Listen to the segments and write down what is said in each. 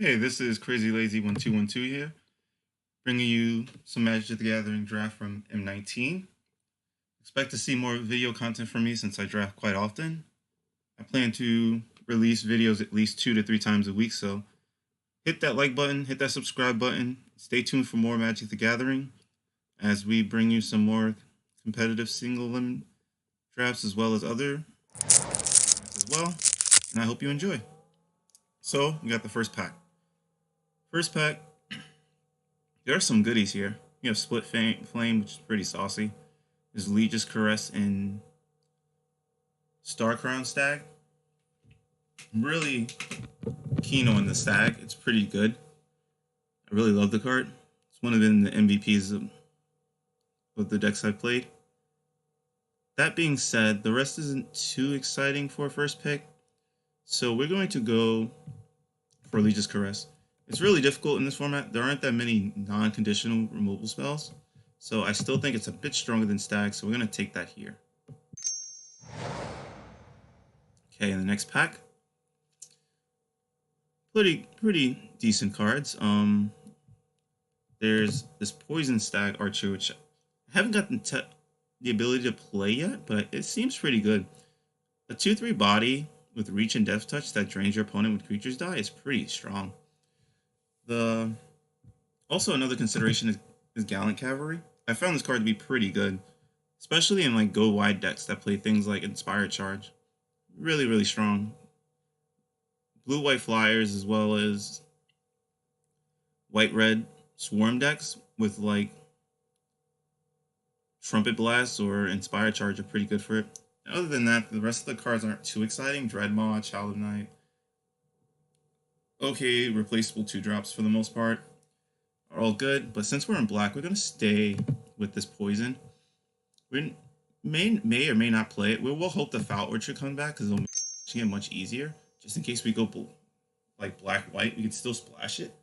Hey, this is Crazy Lazy 1212 here, bringing you some Magic the Gathering draft from M19. Expect to see more video content from me since I draft quite often. I plan to release videos at least 2 to 3 times a week, so hit that like button, hit that subscribe button. Stay tuned for more Magic the Gathering as we bring you some more competitive single limit drafts as well as other drafts as well. And I hope you enjoy. So, we got the first pack. First pack, there are some goodies here. You have Split Flame, which is pretty saucy. There's Legion's Caress and Star Crown Stag. I'm really keen on the Stag. It's pretty good. I really love the card. It's one of the MVPs of the decks I've played. That being said, the rest isn't too exciting for a first pick. So we're going to go for Legion's Caress. It's really difficult in this format. There aren't that many non-conditional removal spells. So I still think it's a bit stronger than Stag, so we're going to take that here. Okay, in the next pack, pretty decent cards. There's this Poison Stag Archer, which I haven't gotten the ability to play yet, but it seems pretty good. A 2/3 body with Reach and Death Touch that drains your opponent when creatures die is pretty strong. Also another consideration is Gallant Cavalry. I found this card to be pretty good, especially in like go wide decks that play things like Inspired Charge. Really strong. Blue white flyers as well as white red swarm decks with like Trumpet Blast or Inspired Charge are pretty good for it. And other than that, the rest of the cards aren't too exciting. Dreadmaw, Child of Night. Okay, replaceable 2-drops for the most part. Are all good, but since we're in black, we're going to stay with this poison. We may or may not play it. We will hope the Foul Orchard comes back because it'll make it much easier. Just in case we go like black-white, we can still splash it.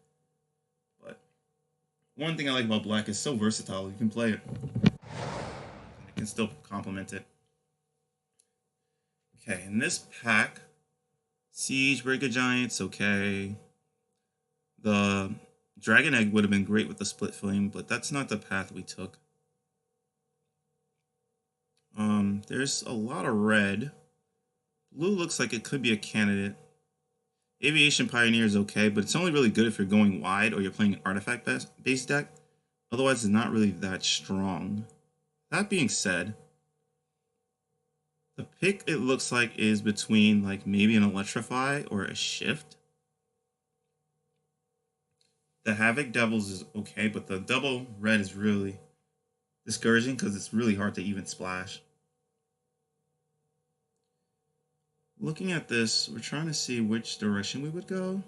But one thing I like about black is so versatile. You can play it. It can still complement it. Okay, in this pack, Siege Breaker Giant's okay. The Dragon Egg would have been great with the Split Flame, but that's not the path we took. There's a lot of red. Blue looks like it could be a candidate. Aviation Pioneer is okay, but it's only really good if you're going wide or you're playing an artifact-based deck. Otherwise, it's not really that strong. That being said, the pick it looks like is between like maybe an Electrify or a Shift. The Havoc Devils is okay, but the double red is really discouraging because it's really hard to even splash. Looking at this, we're trying to see which direction we would go.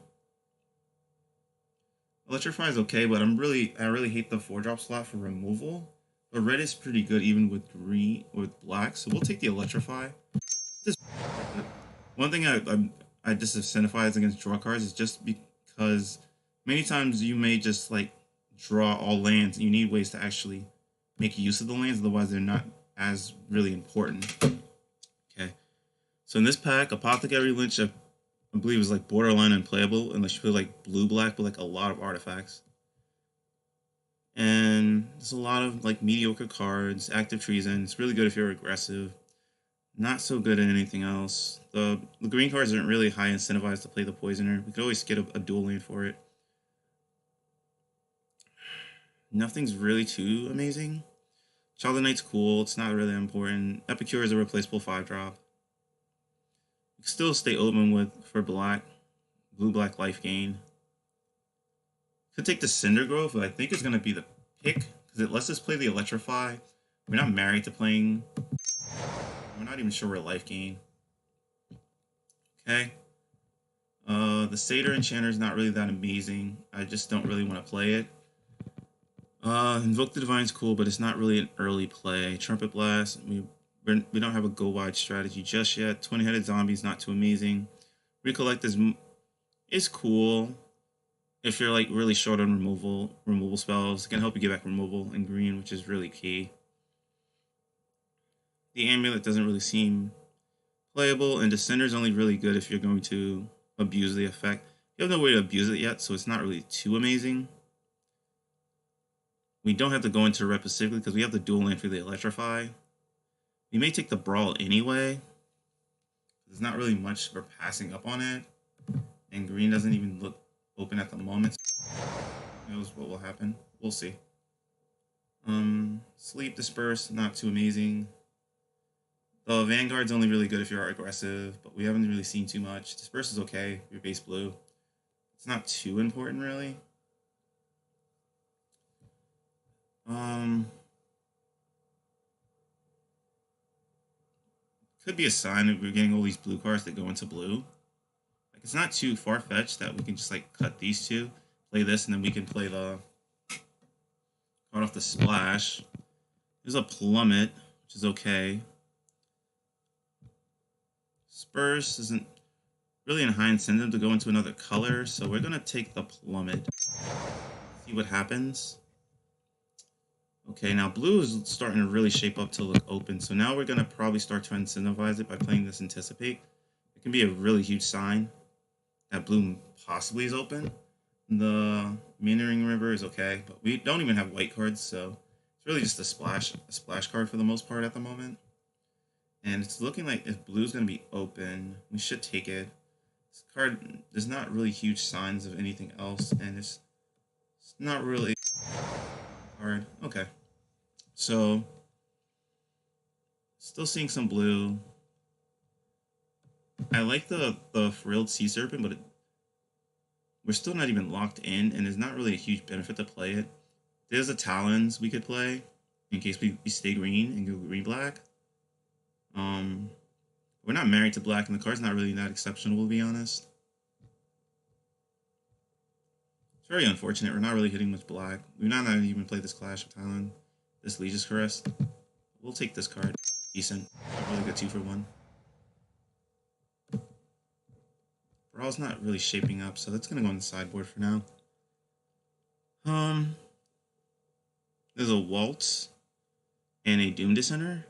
Electrify is okay, but I really hate the 4-drop slot for removal. But red is pretty good even with green or with black, so we'll take the Electrify. One thing I disincentivize against draw cards is just because many times you may just like draw all lands and you need ways to actually make use of the lands, otherwise they're not as really important. Okay. So in this pack, Apothecary Lynch I believe is like borderline unplayable unless you play like blue-black but like a lot of artifacts. And there's a lot of like mediocre cards. Active Treason, it's really good if you're aggressive. Not so good at anything else. The green cards aren't really high incentivized to play the Poisoner. We could always get a dual lane for it. Nothing's really too amazing. Child of Night's cool. It's not really important. Epicure is a replaceable 5-drop. You can still stay open for black. Blue-black life gain. Could take the Cinder Grove, but I think it's going to be the pick because it lets us play the Electrify. We're not married to playing. We're not even sure we're life gain. Okay. The Satyr Enchanter is not really that amazing. I just don't really want to play it. Invoke the Divine's cool, but it's not really an early play. Trumpet Blast, we don't have a go wide strategy just yet. 20-headed Zombie's not too amazing. Recollect is cool if you're like really short on removal spells. It can help you get back removal in green, which is really key. The Amulet doesn't really seem playable, and Descender is only really good if you're going to abuse the effect. We have no way to abuse it yet, so it's not really too amazing. We don't have to go into red specifically because we have the dual land for the Electrify. We may take the Brawl anyway. There's not really much for passing up on it. And green doesn't even look open at the moment. Who knows what will happen? We'll see. Sleep, Disperse, not too amazing. The Vanguard's only really good if you're aggressive, but we haven't really seen too much. Disperse is okay, your base blue. It's not too important, really. Could be a sign that we're getting all these blue cards that go into blue. Like, it's not too far-fetched that we can just, like, cut these two, play this, and then we can play the card off the splash. There's a Plummet, which is okay. Spurs isn't really in high incentive to go into another color, so we're going to take the Plummet. See what happens. Okay, now blue is starting to really shape up to look open, so now we're going to probably start to incentivize it by playing this Anticipate. It can be a really huge sign that blue possibly is open. The Meandering River is okay, but we don't even have white cards, so it's really just a splash card for the most part at the moment. And it's looking like if blue's going to be open, we should take it. This card, there's not really huge signs of anything else, and it's not really hard. Okay. So, still seeing some blue. I like the Frilled Sea Serpent, but we're still not even locked in, and there's not really a huge benefit to play it. There's a Talons we could play in case we stay green and go green-black. We're not married to black, and the card's not really that exceptional, to be honest. It's very unfortunate. We're not really hitting much black. We've not even played this Clash of Talon. This Legion's Caress. We'll take this card. Decent. A really good 2-for-1. Brawl's not really shaping up, so that's gonna go on the sideboard for now. There's a Waltz and a Doom Dissenter.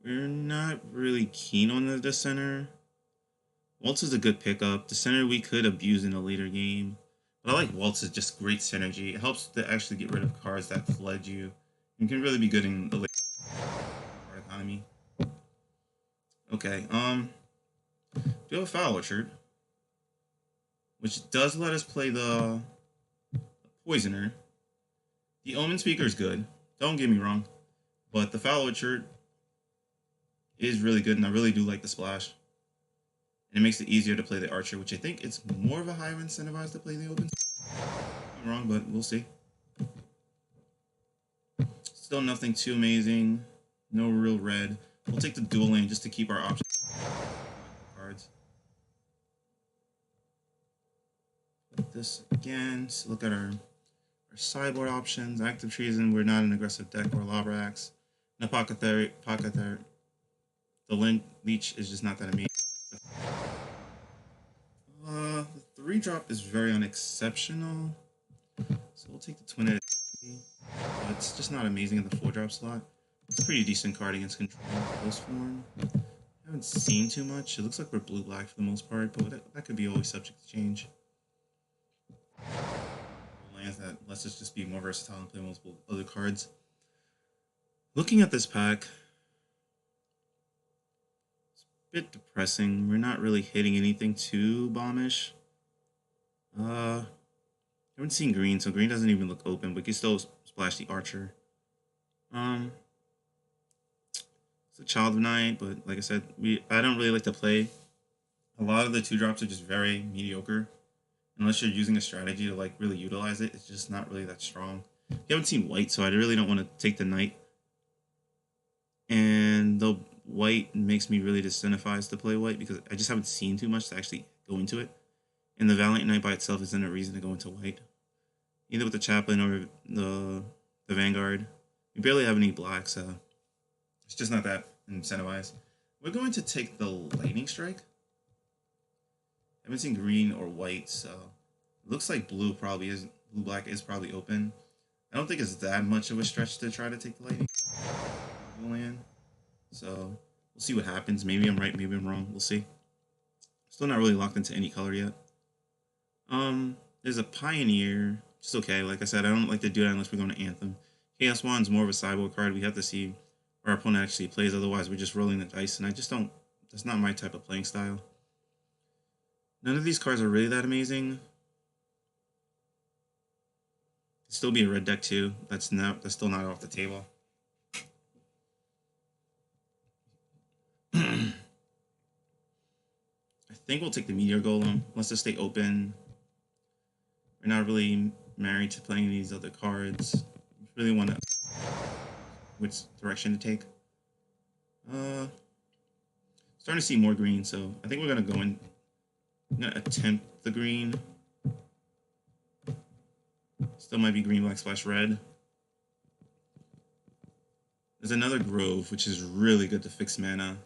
We're not really keen on the Dissenter. Waltz is a good pickup. Dissenter we could abuse in a later game. But I like Waltz, is just great synergy. It helps to actually get rid of cards that fled you. You can really be good in the late card economy. Okay, we have a Foul Orchard, which does let us play the Poisoner. The Omen Speaker is good, don't get me wrong, but the Foul Orchard is really good, and I really do like the splash. And it makes it easier to play the Archer, which I think it's more of a higher incentivized to play the Open. I'm wrong, but we'll see. Still nothing too amazing. No real red. We'll take the dual lane just to keep our options. Cards. Put this again. So look at our sideboard options. Active Treason. We're not an aggressive deck. Or Labrax. No Pocket There. The Leech is just not that amazing. The 3-drop is very unexceptional. So we'll take the Twin. It's just not amazing in the 4-drop slot. It's a pretty decent card against control close form. I haven't seen too much. It looks like we're blue-black for the most part, but that could be always subject to change. Lands that lets us just be more versatile and play multiple other cards. Looking at this pack, it's a bit depressing. We're not really hitting anything too bombish. I haven't seen green, so green doesn't even look open, but we can still splash the Archer. It's a Child of Night, but like I said, I don't really like to play. A lot of the 2-drops are just very mediocre. Unless you're using a strategy to like really utilize it, it's just not really that strong. You haven't seen white, so I really don't want to take the Knight. And the white makes me really disincentivized to play white because I just haven't seen too much to actually go into it. And the Valiant Knight by itself isn't a reason to go into white. Either with the Chaplain or the Vanguard. We barely have any black, so it's just not that incentivized. We're going to take the Lightning Strike. I haven't seen green or white, so it looks like blue-black is probably open. I don't think it's that much of a stretch to try to take the Lightning land. So We'll see what happens. Maybe I'm right, maybe I'm wrong. We'll see. Still not really locked into any color yet. There's a Pioneer. It's okay. Like I said, I don't like to do that unless we're going to Anthem. Chaos Wand's more of a sideboard card. We have to see our opponent actually plays. Otherwise, we're just rolling the dice, and I just don't. That's not my type of playing style. None of these cards are really that amazing. Could still be a red deck too. That's still not off the table. I think we'll take the Meteor Golem. Let's just stay open. We're not really married to playing these other cards. Really want to which direction to take. Starting to see more green, so I think we're gonna go in. I'm gonna attempt the green. Still might be green, black, splash, red. There's another Grove, which is really good to fix mana.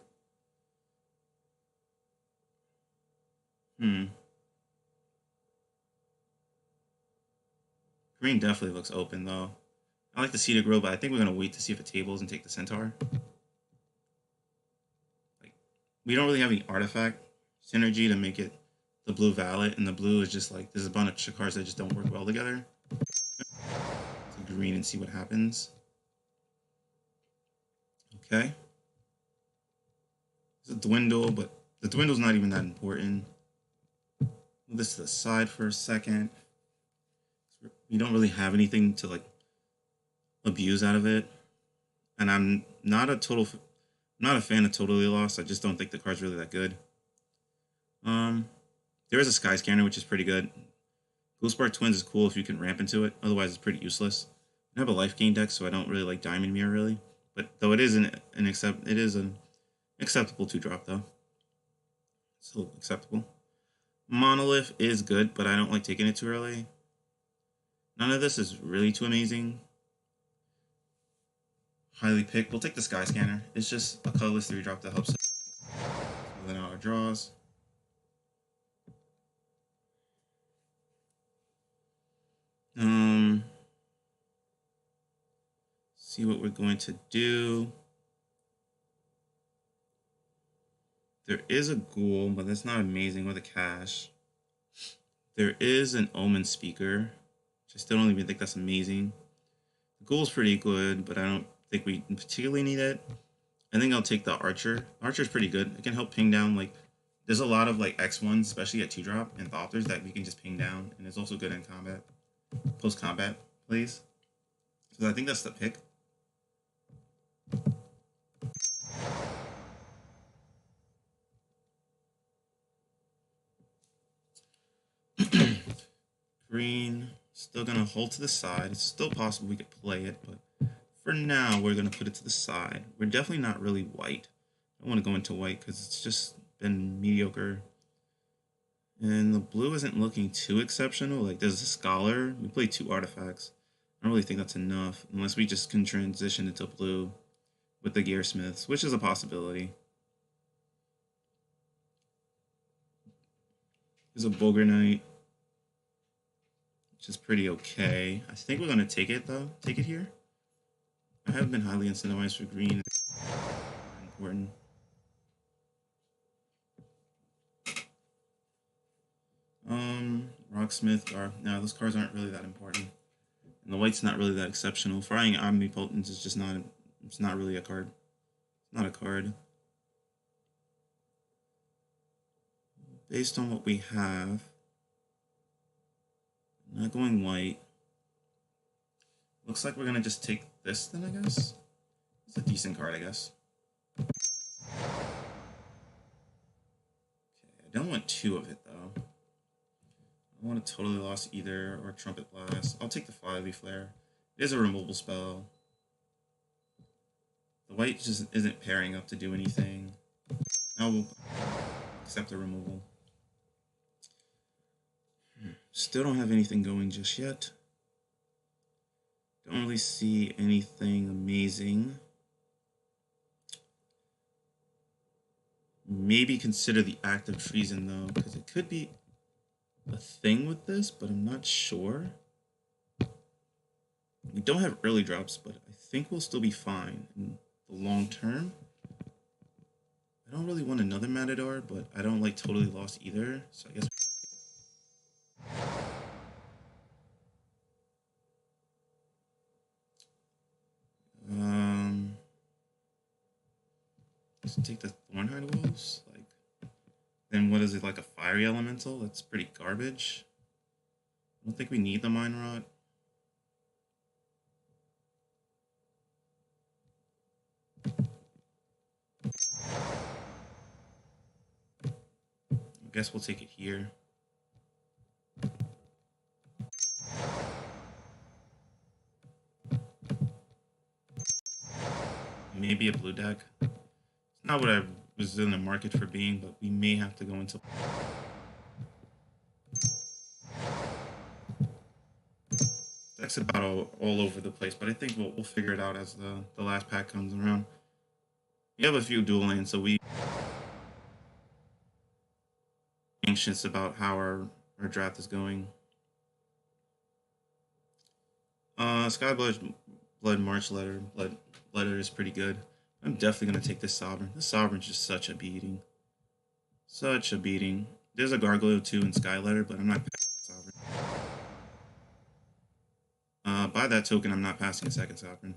Green definitely looks open, though. I like the Cedar Grove, but I think we're going to wait to see if it tables and take the Centaur. Like, we don't really have any artifact synergy to make it the blue Valet, and the blue is just like, there's a bunch of cards that just don't work well together. Take green and see what happens. Okay. It's a Dwindle, but the Dwindle's not even that important. Move this to the side for a second. We don't really have anything to like abuse out of it, and I'm not a fan of Totally Lost. I just don't think the card's really that good. There is a Sky Scanner, which is pretty good. Gloospark Twins is cool if you can ramp into it. Otherwise, it's pretty useless. I have a life gain deck, so I don't really like Diamond Mirror really. But though it is an acceptable 2-drop though. Still acceptable. Monolith is good, but I don't like taking it too early. None of this is really too amazing. Highly picked. We'll take the Sky Scanner. It's just a colorless 3-drop that helps us within our draws. See what we're going to do. There is a Ghoul, but that's not amazing with a cash. There is an Omen Speaker, which I still don't even think that's amazing. The Ghoul's pretty good, but I don't think we particularly need it. I think I'll take the Archer. Archer's pretty good. It can help ping down, like, there's a lot of, like, X1s, especially at 2-drop, and Thopters that we can just ping down, and it's also good in combat. Post-combat plays. So I think that's the pick. Green, still gonna hold to the side. It's still possible we could play it, but for now, we're gonna put it to the side. We're definitely not really white. I don't want to go into white because it's just been mediocre. And the blue isn't looking too exceptional. Like, there's a Scholar. We played 2 artifacts. I don't really think that's enough, unless we just can transition into blue with the Gearsmiths, which is a possibility. There's a Boulder Knight, which is pretty okay. I think we're going to take it, though. Take it here. I have been highly incentivized for green. It's important. Rocksmith, no, those cards aren't really that important. And the white's not really that exceptional. Frying Omnipotence is just not, it's not really a card. It's not a card. Based on what we have, not going white. Looks like we're gonna just take this then, I guess. It's a decent card, I guess. Okay, I don't want 2 of it though. I don't want to Totally Lost either, or Trumpet Blast. I'll take the Flyleaf Flare. It is a removal spell. The white just isn't pairing up to do anything. Now we'll accept the removal. Still don't have anything going just yet. Don't really see anything amazing. Maybe consider the Act of Treason though, because it could be a thing with this, but I'm not sure. We don't have early drops, but I think we'll still be fine in the long term. I don't really want another Matador, but I don't like totally lost either. So I guess. Let's take the Thornhide Wolves. Like, then what is it, like a fiery elemental? That's pretty garbage. I don't think we need the Mine Rot. I guess we'll take it here. Maybe a blue deck. It's not what I was in the market for being, but we may have to go into. That's about all over the place, but I think we'll figure it out as the last pack comes around. We have a few dual lanes, so we anxious about how our draft is going. Blood March letter is pretty good. I'm definitely gonna take this Sovereign. This Sovereign's just such a beating. Such a beating. There's a Gargoyle too in Sky Letter, but I'm not passing Sovereign. By that token, I'm not passing a second Sovereign.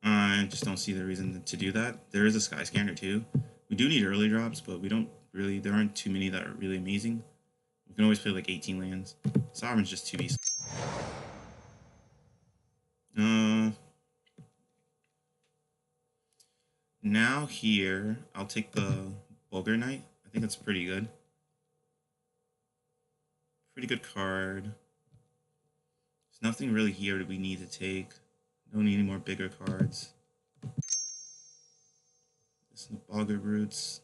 I just don't see the reason to do that. There is a Sky Scanner too. We do need early drops, but we don't really. There aren't too many that are really amazing. We can always play like 18 lands. Sovereign's just too easy. Now here, I'll take the Bulgar Knight. I think that's pretty good. Pretty good card. There's nothing really here that we need to take. Don't need any more bigger cards. This is the Bulgar Roots.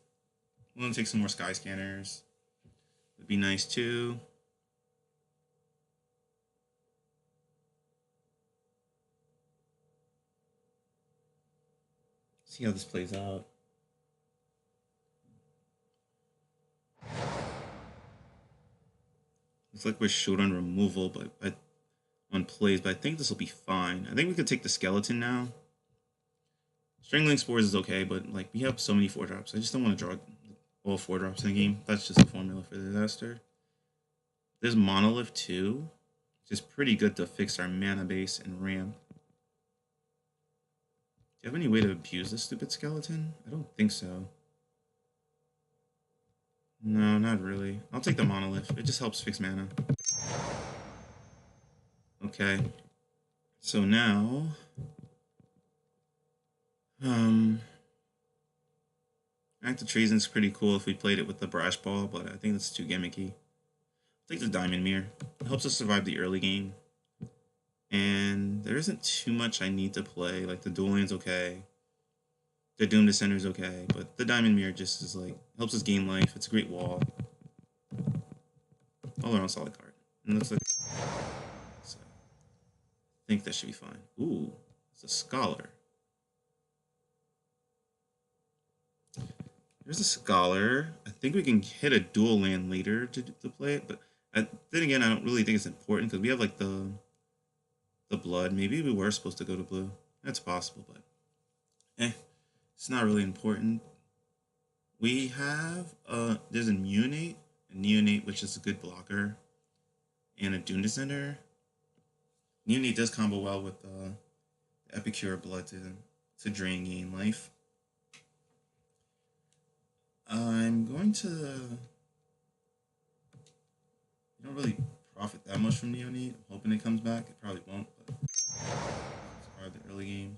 We're gonna take some more Sky Scanners. Would be nice too. See how this plays out. Looks like we're short on removal, but on plays, but I think this will be fine. I think we could take the Skeleton now. Strangling Spores is okay, but like we have so many 4-drops. I just don't want to draw all 4-drops in the game. That's just a formula for disaster. There's Monolith too, which is pretty good to fix our mana base and ramp. Do you have any way to abuse this stupid skeleton? I don't think so. No, not really. I'll take the Monolith. It just helps fix mana. Okay. So now... Act of Treason's pretty cool if we played it with the Brash Ball, but I think that's too gimmicky. I'll take the Diamond Mirror. It helps us survive the early game. And there isn't too much I need to play. Like, the Dual Lane's okay. The Doom Descender's okay. But the Diamond Mirror just is like, helps us gain life. It's a great wall. All around solid card. And looks like... So, I think that should be fine. Ooh, it's a Scholar. There's a Scholar. I think we can hit a dual land later to play it. But then again, I don't really think it's important because we have like the blood. Maybe we were supposed to go to blue. That's possible, but it's not really important. We have there's a Neonate, which is a good blocker, and a Doom Descender. Neonate does combo well with the Epicure Blood to drain gain life. I'm going to... You don't really profit that much from Neonate. I'm hoping it comes back. It probably won't, but it's hard the early game.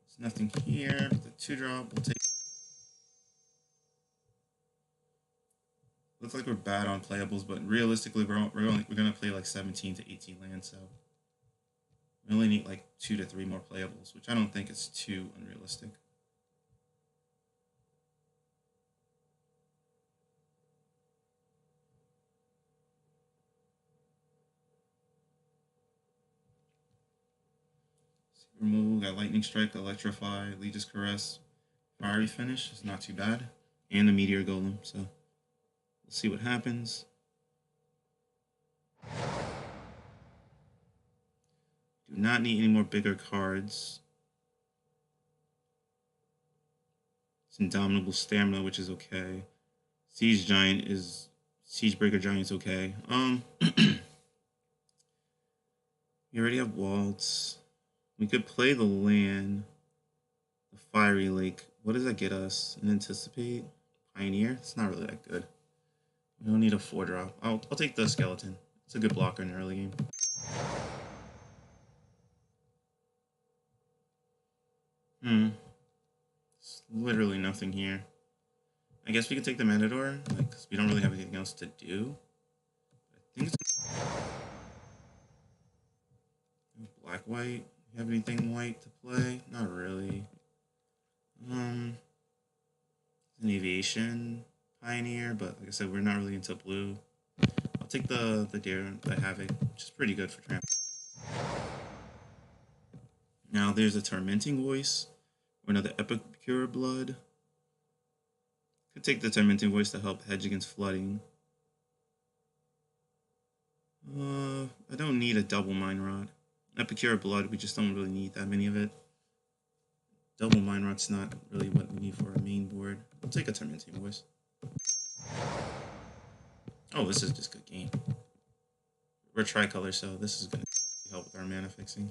There's nothing here. The 2-drop we'll take. Looks like we're bad on playables, but realistically we're gonna play like 17 to 18 lands, so we only need like 2 to 3 more playables, which I don't think is too unrealistic. Remove, got Lightning Strike, Electrify, Legis Caress, Fiery Finish is not too bad, and the Meteor Golem, so we'll see what happens. Do not need any more bigger cards. It's Indomitable Stamina, which is okay. Siegebreaker Giant's okay. We already have Waltz. We could play the land. The Fiery Lake. What does that get us? An Anticipate? Pioneer? It's not really that good. We don't need a 4-drop. I'll take the Skeleton. It's a good blocker in the early game. It's literally nothing here. I guess we could take the Matador, because we don't really have anything else to do. I think it's black-white. You have anything white to play? Not really. An Aviation Pioneer, but like I said, we're not really into blue. I'll take the Havoc, which is pretty good for tramp. Now there's a Tormenting Voice, or another Epicure Blood. Could take the Tormenting Voice to help hedge against flooding. I don't need a double Mind Rod. Epicure Blood, we just don't really need that many of it. Double Mind Rod's not really what we need for our main board. I'll take a Tormenting Voice. Oh, this is just good game. We're tricolor, so this is going to help with our mana fixing.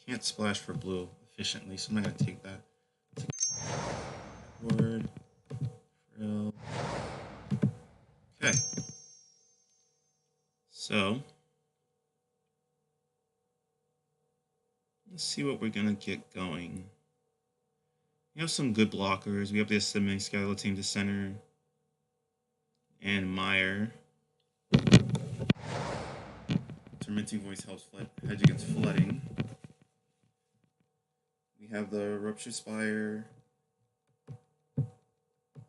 Can't splash for blue efficiently, so I'm not going to take that. Board. Frill. Okay. So, let's see what we're going to get going. We have some good blockers. We have the Assembling Skeleton to center. And Meyer. Tormenting Voice helps hedge against flooding. We have the Rupture Spire,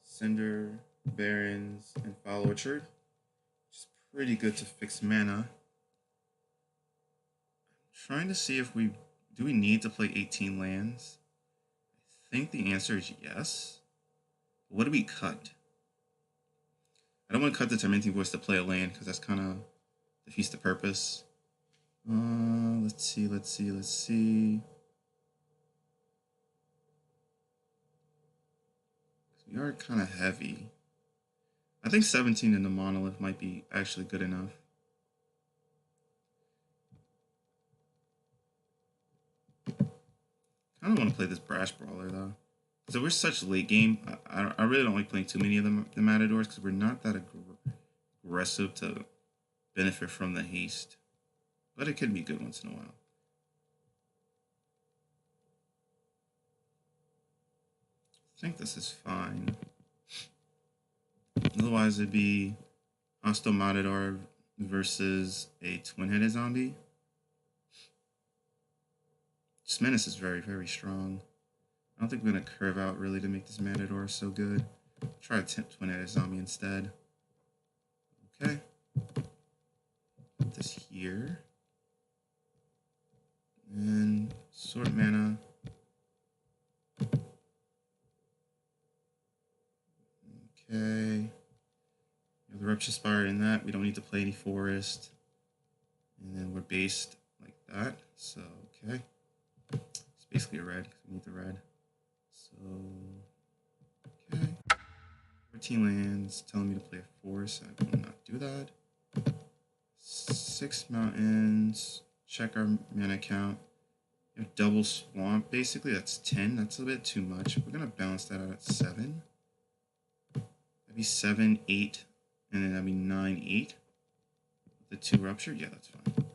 Cinder, Barrens, and Foul Orchard, which is pretty good to fix mana. I'm trying to see if do we need to play 18 lands? I think the answer is yes. But what do we cut? I don't want to cut the Tormenting Voice to play a land because that's kind of defeats the purpose. Let's see. We are kind of heavy. I think 17 in the Monolith might be actually good enough. I don't want to play this Brash Brawler though. So we're such late game. I really don't like playing too many of the Matadors because we're not that aggressive to benefit from the haste. But it could be good once in a while. I think this is fine. Otherwise, it'd be Hostile Matador versus a twin-headed zombie. This Menace is very, very strong. I don't think we're going to curve out really to make this Matador so good. Try a twin-headed zombie instead. Okay. Put this here. And sort mana. Okay. The Rupture Spire in that. We don't need to play any Forest. And then we're based like that. So, okay. It's basically a red because we need the red. So, okay. 14 lands telling me to play a Forest. I will not do that. 6 mountains. Check our mana count. We have double Swamp. Basically, that's 10. That's a bit too much. We're going to balance that out at 7. That'd be 7, 8. And then that'd be 9, 8. The 2 Rupture? Yeah, that's fine.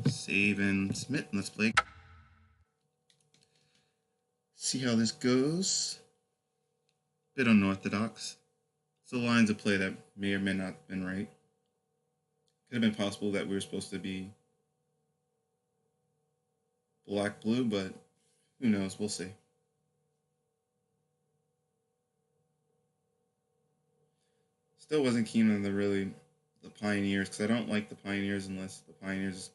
Save and submit. Let's play. See how this goes. Bit unorthodox. It's a lines of play that may or may not have been right. Could have been possible that we were supposed to be black-blue, but who knows? We'll see. Still wasn't keen on the Pioneers, because I don't like the Pioneers unless the Pioneers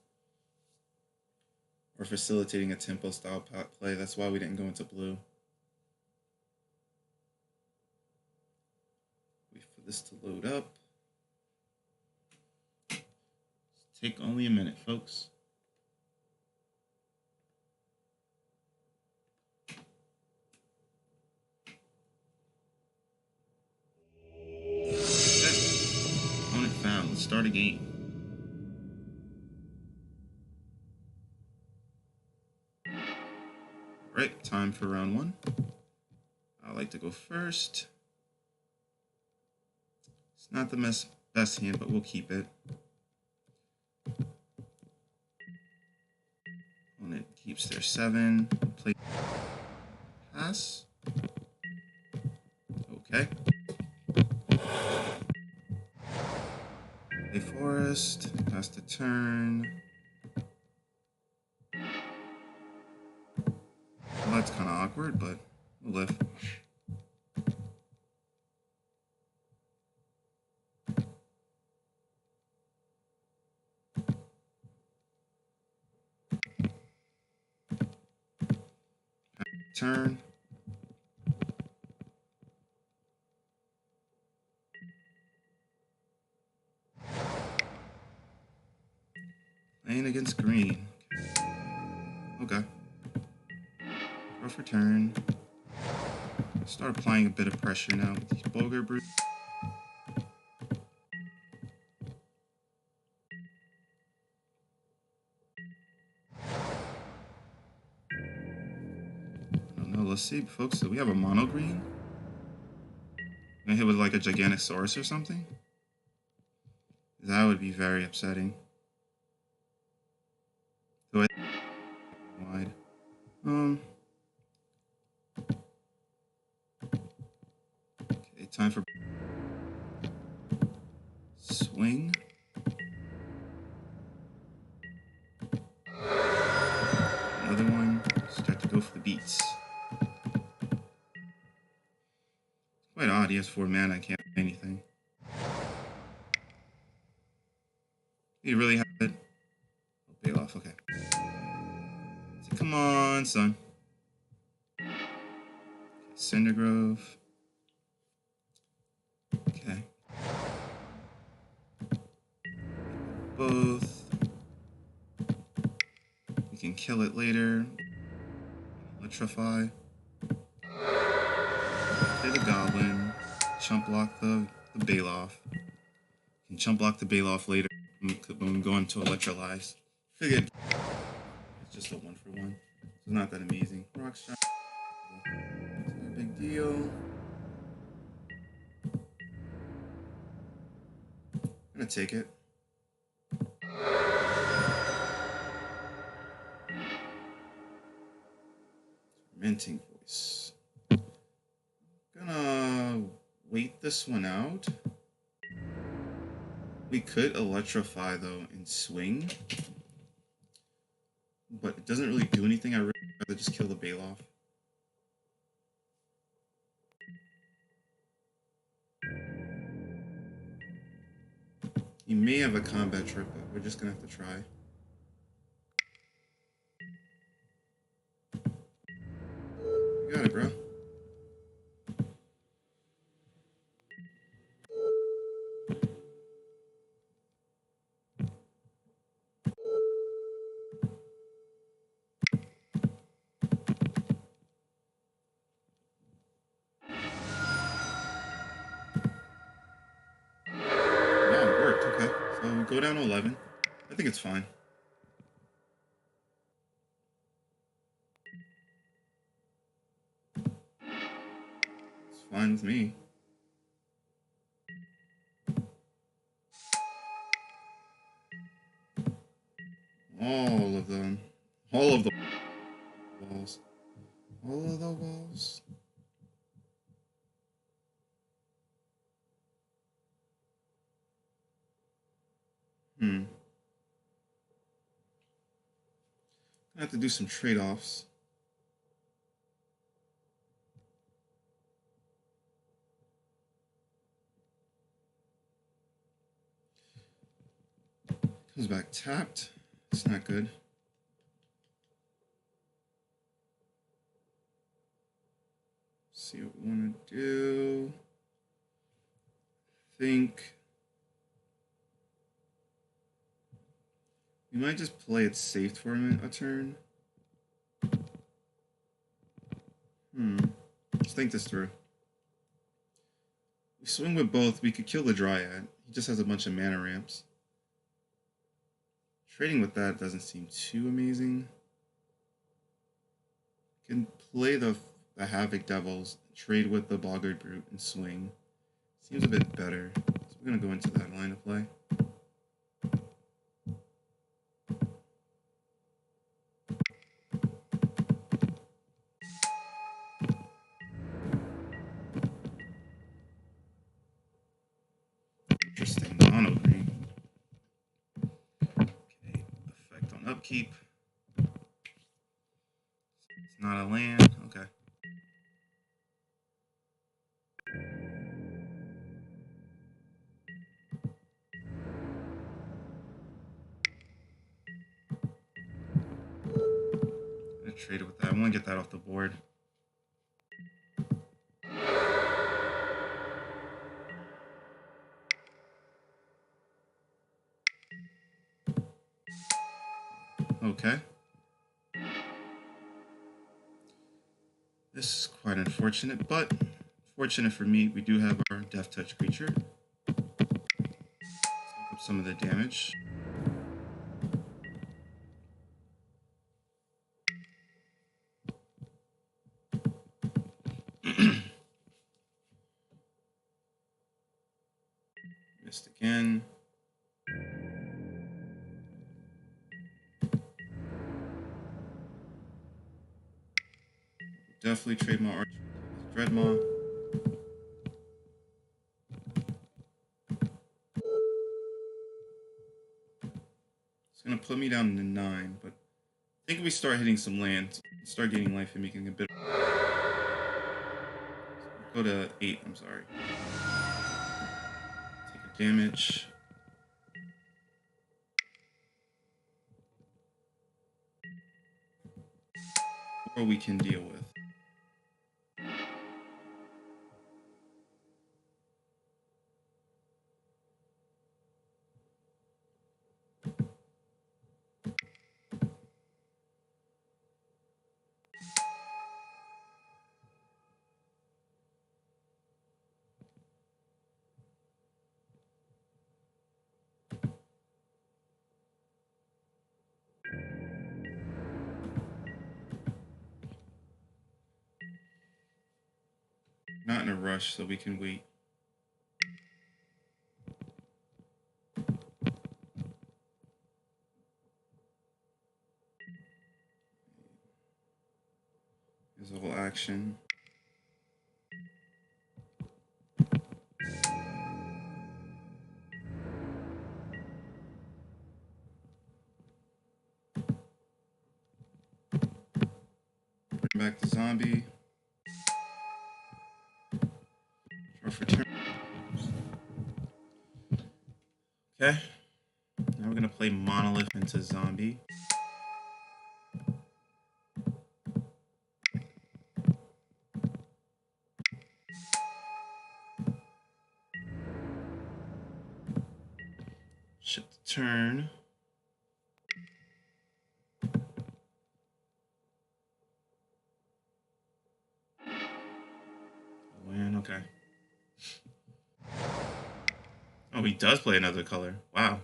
are facilitating a tempo style play. That's why we didn't go into blue. Wait for this to load up. Take only a minute, folks. Okay. Opponent found. Let's start a game. All right, time for round one. I like to go first. It's not the best hand, but we'll keep it. Opponent keeps their 7. Play pass. Okay. Play forest. Pass the turn. Well, that's kind of awkward, but we'll live. Turn. Playing against green. Okay. Go for turn. Start applying a bit of pressure now with these Boger Brutes. I don't know. Let's see, folks. Do we have a mono green? Gonna hit with like a Giganosaurus or something? That would be very upsetting. So I wide. Okay, time for swing. Another one. Start to go for the beats. It's quite odd. He has 4 mana. I can't do anything. You really have it. Oh, pay off. Okay. So, come on, son. Okay, Cindergrove. Okay. Both. We can kill it later. Electrify. Play the Goblin. Chump block the Baloth. Can chump block the Baloth later when we go into Electrolyze. Figured it's just a 1-for-1. It's not that amazing. Rock shot. It's not a big deal. I'm gonna take it. Minting voice. Gonna wait this one out. We could electrify though and swing, but it doesn't really do anything. I really rather just kill the Baloth. He may have a combat trick, but we're just gonna have to try. You got it, bro. Yeah, it worked. Okay, so we go down to 11. I think it's fine. It's fine with me. All of them. All of the walls. All of the walls. I have to do some trade-offs. Comes back tapped. It's not good. See what we want to do. think we might just play it safe for a turn. Let's think this through. We swing with both, we could kill the Dryad. He just has a bunch of mana ramps. Trading with that doesn't seem too amazing. Can play the Havoc Devils, trade with the Boggart Brute, and swing. Seems a bit better. So we're going to go into that line of play. Interesting. Mono green. Okay, effect on upkeep. It's not a land. Okay. I'm gonna trade it with that. I want to get that off the board. Okay. This is quite unfortunate, but fortunate for me, we do have our Death Touch creature. Let's look up some of the damage. Missed again. Definitely trade my Archer with Dreadmaw. It's gonna put me down to 9, but I think if we start hitting some lands, start gaining life and making a bit. Go to 8. I'm sorry. Take a damage. Or we can deal with. Not in a rush, so we can wait. Here's a whole action. Bring back the zombie. Draw for turn. Okay. Now we're gonna play Monolith into zombie. Ship the turn. Win, okay. Oh, he does play another color. Wow.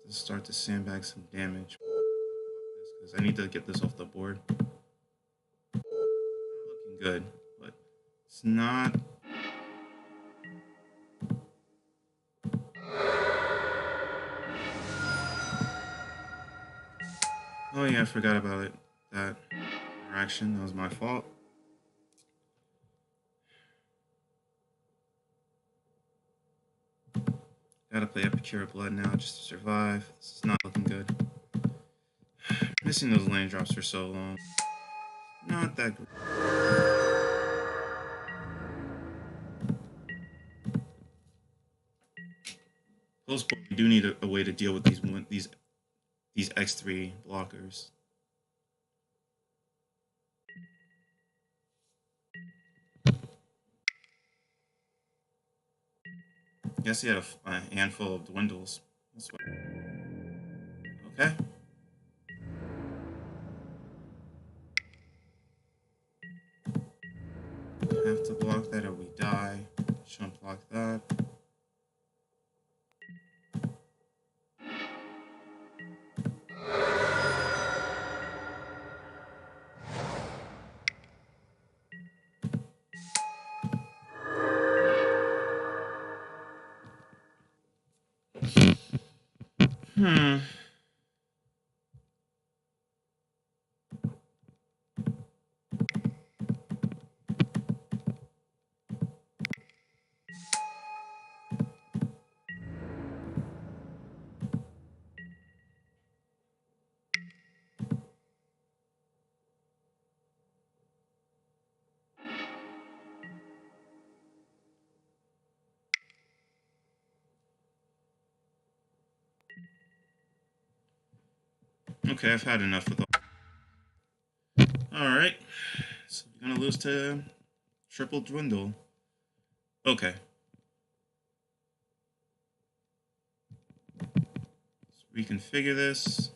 Let's start to sandbag some damage. Because I need to get this off the board. Looking good, but it's not. Oh yeah, I forgot about it. That interaction, that was my fault. Gotta play Epicure of Blood now just to survive. This is not looking good. Missing those land drops for so long. Not that good. Close board, we do need a way to deal with these X3 blockers. Guess he had a handful of dwindles. That's what. Okay. Have to block that or we die. Shouldn't block that. Okay, I've had enough with all. Alright. So we're gonna lose to triple dwindle. Okay. Let's reconfigure this.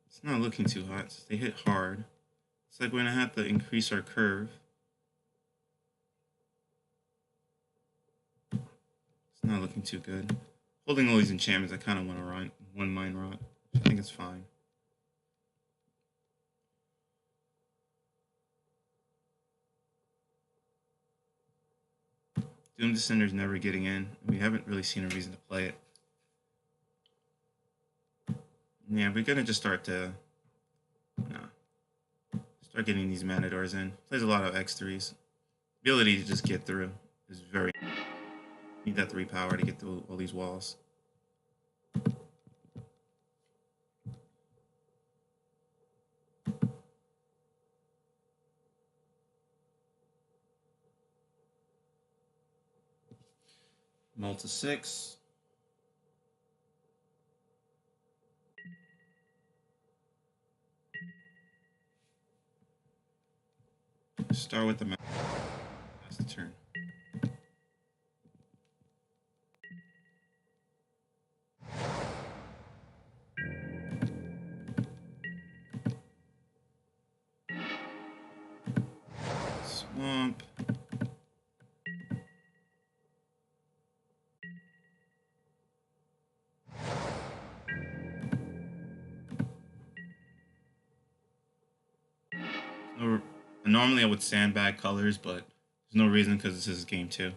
It's not looking too hot. They hit hard. It's like we're gonna have to increase our curve. It's not looking too good. Holding all these enchantments, I kind of want to run one Mind Rot. I think it's fine. Doom Descender's never getting in. We haven't really seen a reason to play it. Yeah, we're gonna just start getting these Matadors in. Plays a lot of X3s. Ability to just get through is very. Need that 3 power to get through all these walls. Malta 6. Start with the mouse. That's the turn. Swamp. Normally I would sandbag colors, but there's no reason because this is game 2.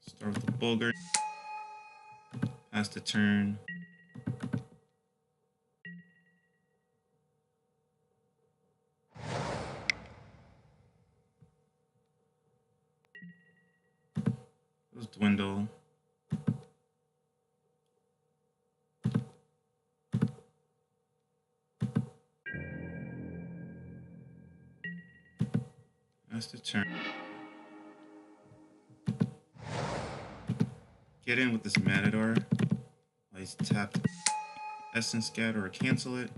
Start with the Bulgar. Pass the turn. Those dwindle. Pass the turn. Get in with this Matador. He's tapped Essence Scatter or cancel it.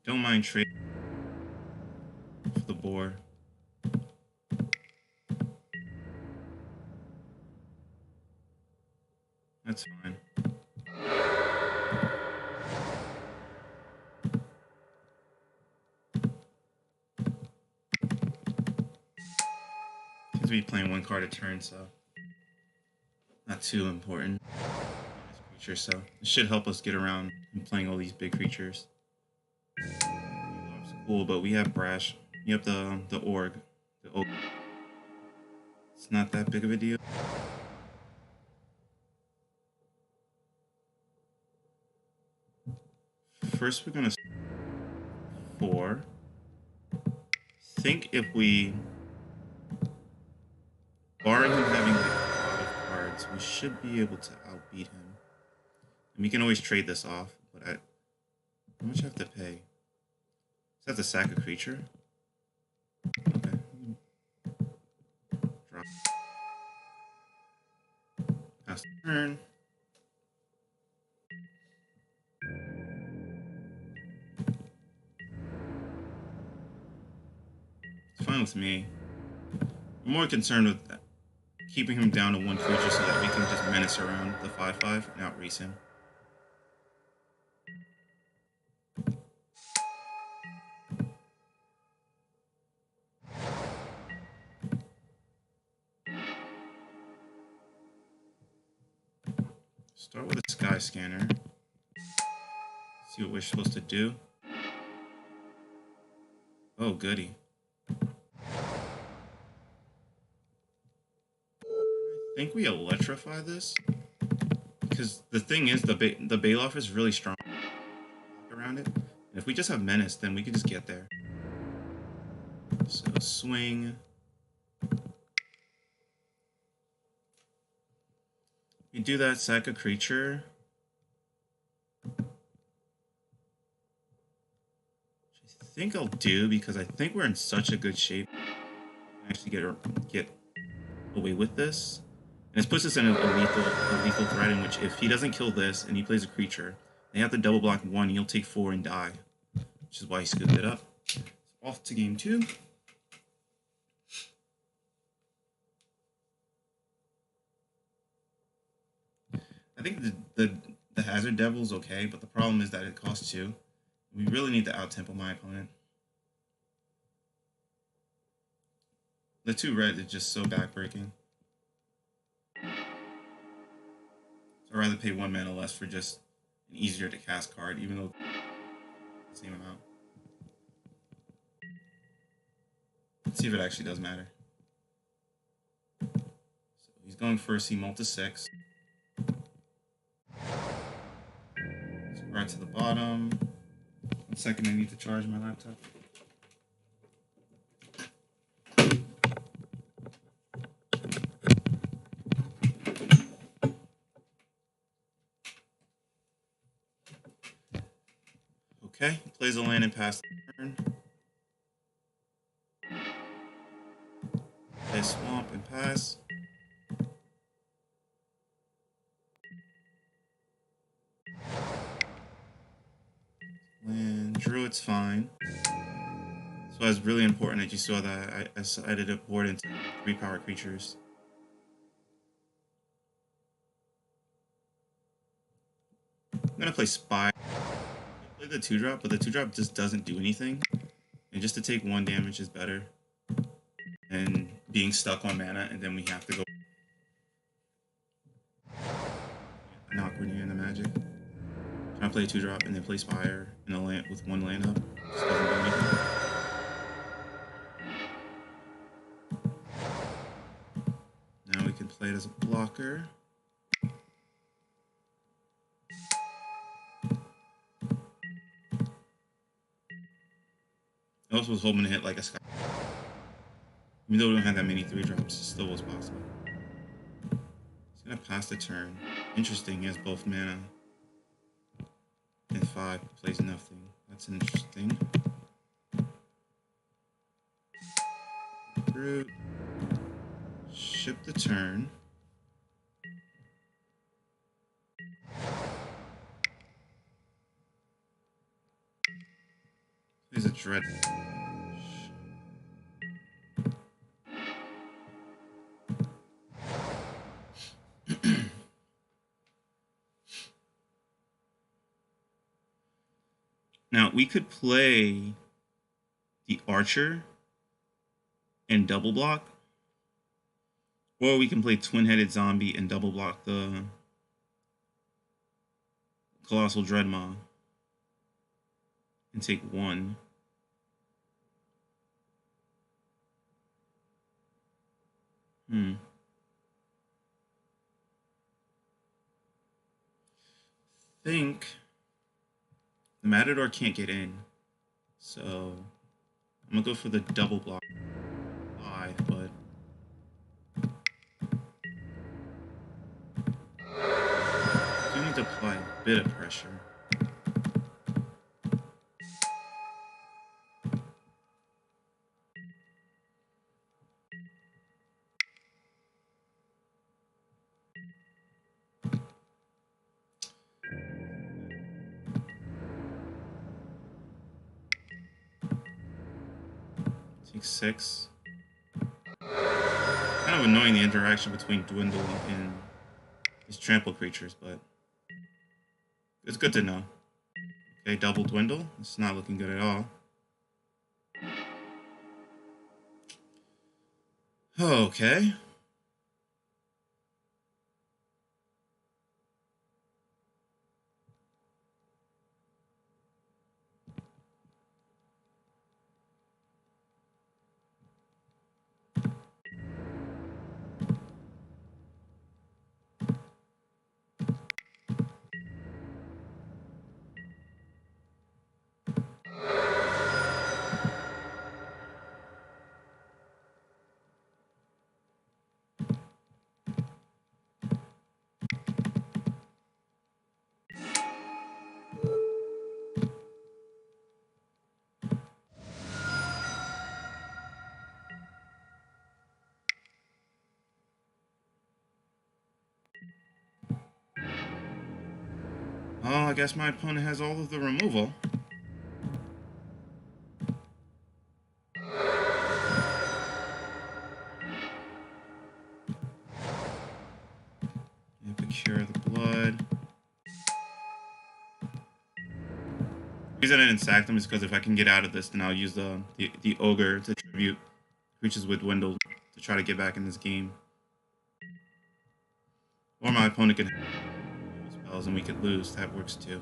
Don't mind trading for the boar. That's fine. Seems to be playing 1 card a turn, so not too important. Creature, so it should help us get around and playing all these big creatures. Cool, but we have Brash. You have the Org, Oh, it's not that big of a deal. First, we're gonna 4. I think if we, barring him having like a lot of cards, we should be able to outbeat him. And we can always trade this off, but how much I have to pay? Does that have to sack a creature? Okay. Drop. Pass the turn. It's fine with me. I'm more concerned with keeping him down to 1 creature so that we can just menace around the 5/5 and outrace him. Start with a Sky Scanner. See what we're supposed to do. Oh, goody. I think we electrify this. Because the thing is, the Bailoff is really strong around it. And if we just have Menace, then we can just get there. So, swing. You do that, sack a creature. Which I think I'll do because I think we're in such a good shape. We can actually get away with this. And this puts us in a lethal threat in which if he doesn't kill this and he plays a creature, they have to double block 1, he'll take 4 and die. Which is why he scooped it up. So off to game 2. I think the Hazard Devil is okay, but the problem is that it costs 2. We really need to out-tempo my opponent. The 2 red is just so backbreaking. So I'd rather pay 1 mana less for just an easier to cast card, even though it's the same amount. Let's see if it actually does matter. So he's going for a C-Multi 6. Right to the bottom. 1 second, I need to charge my laptop. Okay, plays a land and pass the turn. Play swamp and pass. Land, Druid's fine. So it's really important that you saw that I decided to board into 3 power creatures. I'm gonna play Spire. I play the 2-drop, but the 2-drop just doesn't do anything. And just to take 1 damage is better than being stuck on mana and then we have to go knock when you're in the Magic. Trying to play a 2-drop and then play Spire and a land with 1 land up. Just doesn't do anything. Now we can play it as a blocker. I also was hoping to hit like a Sky. Even though we don't have that many 3-drops, it still was possible. He's gonna pass the turn. Interesting, he has both mana. And 5 plays nothing. That's interesting. Root. Ship the turn. Plays a Dread. Now, we could play the Archer and double block. Or we can play Twin-Headed Zombie and double block the Colossal Dreadmaw and take 1. Think the Matador can't get in, so I'm gonna go for the double block 5, but I do need to apply a bit of pressure. Take 6. Kind of annoying the interaction between Dwindle and his trample creatures, but it's good to know. Okay, double Dwindle. It's not looking good at all. Okay. Oh, I guess my opponent has all of the removal. Cure the blood. The reason I didn't sack them is because if I can get out of this, then I'll use the ogre to tribute creatures with Dwindle to try to get back in this game. Or my opponent can have spells and we could lose. That works too.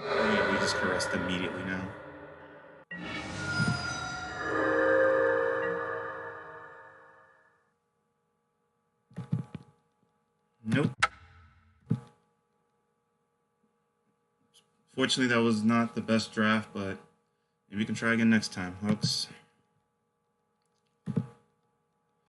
We just caressed immediately now. Nope. Fortunately, that was not the best draft, but maybe we can try again next time. Hooks.